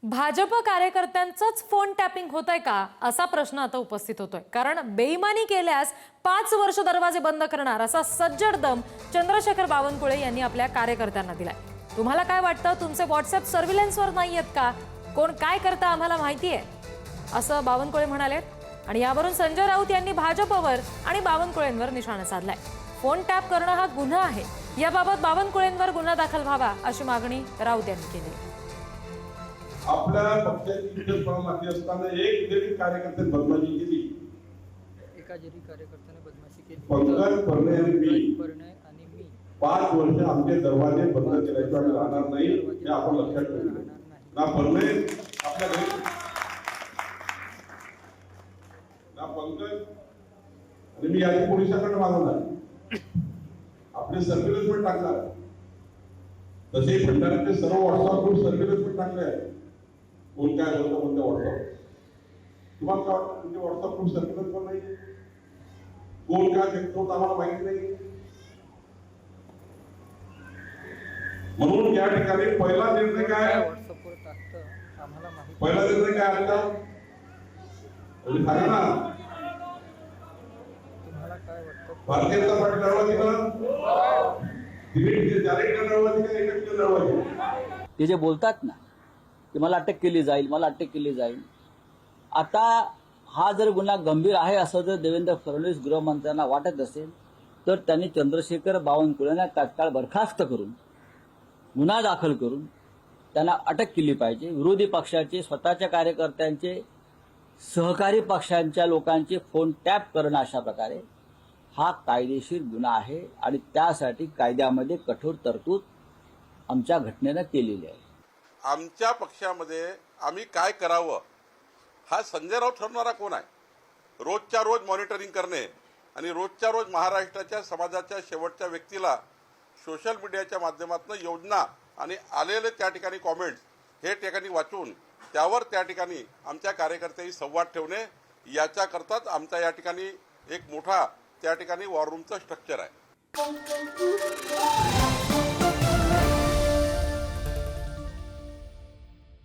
Bhajap कार्यकर्त्यांचंच phone tapping होतंय का असा प्रश्न आता उपस्थित होतोय। कारण बेईमानी केल्यास 5 वर्ष दरवाजे बंद करणार असा सज्जड दम चंद्रशेखर बावनकुळे यांनी आपल्या कार्यकर्त्यांना दिलाय। तुम्हाला काय वाटतं? तुमचे व्हॉट्सअप सर्व्हिलन्सवर नाहीयेत का? कोण काय करता आम्हाला माहिती आहे असं बावनकुळे म्हणाले। आणि यावरून संजय राऊत यांनी भाजपवर आणि बावनकुळेंवर निशाणा साधलाय। फोन टॅप करणं हा गुन्हा आहे, याबाबत बावनकुळेंवर गुन्हा दाखल व्हावा अशी मागणी राऊत यांनी केली। आपल्या पक्षाची मागणी असताना एक जरी कार्यकर्त्याने बदमाशी केली, एका जरी कार्यकर्त्याने बदमाशी केली, पंकज परणे आणि मी 5 वर्ष आमचे दरवाजे बंद केल्याशिवाय राहणार नाही हे आपण लक्षात ठेवू। ना परणे आपल्या घरी ना पंकज आणि मी याची पोलिसांकडे मागवणार, आपले सर्व्हिलन्स टाकणार। तसे भंडाऱ्याचे सर्व व्हॉट्सअप सर्व्हिलन्स टाकले आहे। कोण काय बोलतो कोणत्या व्हॉट्सअप तुम्हाला काय वाटतं? म्हणजे व्हॉट्सअप ग्रुप सर्व्हिलन्स पण नाही, कोण काय घेतो आम्हाला माहिती नाही। म्हणून या ठिकाणी पहिला निर्णय काय, व्हॉट्सअपवर टाकतं आम्हाला माहिती, पहिला निर्णय काय आता सांगा ना। तुम्हाला काय वाटतं? भारतीय जनता पार्टी लढवायची का? डायरेक्ट लढवायची का इलेक्शन लढवायची? ते जे बोलतात ना की मला अटक केली जाईल, मला अटक केली जाईल, आता हा जर गुन्हा गंभीर आहे असं जर देवेंद्र फडणवीस गृहमंत्र्यांना वाटत असेल तर त्यांनी चंद्रशेखर बावनकुळेंना तात्काळ बरखास्त करून गुन्हा दाखल करून त्यांना अटक केली पाहिजे। विरोधी पक्षाचे स्वतःच्या कार्यकर्त्यांचे सहकारी पक्षांच्या लोकांचे फोन टॅप करणं अशा प्रकारे हा कायदेशीर गुन्हा आहे आणि त्यासाठी कायद्यामध्ये कठोर तरतूद आमच्या घटनेनं केलेली आहे। आमच्या पक्षामध्ये आम्ही काय करावं हा संजय राऊत ठरवणारा कोण आहे? रोजच्या रोज मॉनिटरिंग करणे आणि रोजच्या रोज महाराष्ट्राच्या समाजाच्या शेवटच्या व्यक्तीला सोशल मीडियाच्या माध्यमातून योजना आणि आलेले त्या ठिकाणी कॉमेंट्स हे ठिकाणी वाचून त्यावर त्या ठिकाणी आमच्या कार्यकर्त्यांनी संवाद ठेवणे, याच्याकरताच आमचा या ठिकाणी एक मोठा त्या ठिकाणी वॉर रूमचं स्ट्रक्चर आहे।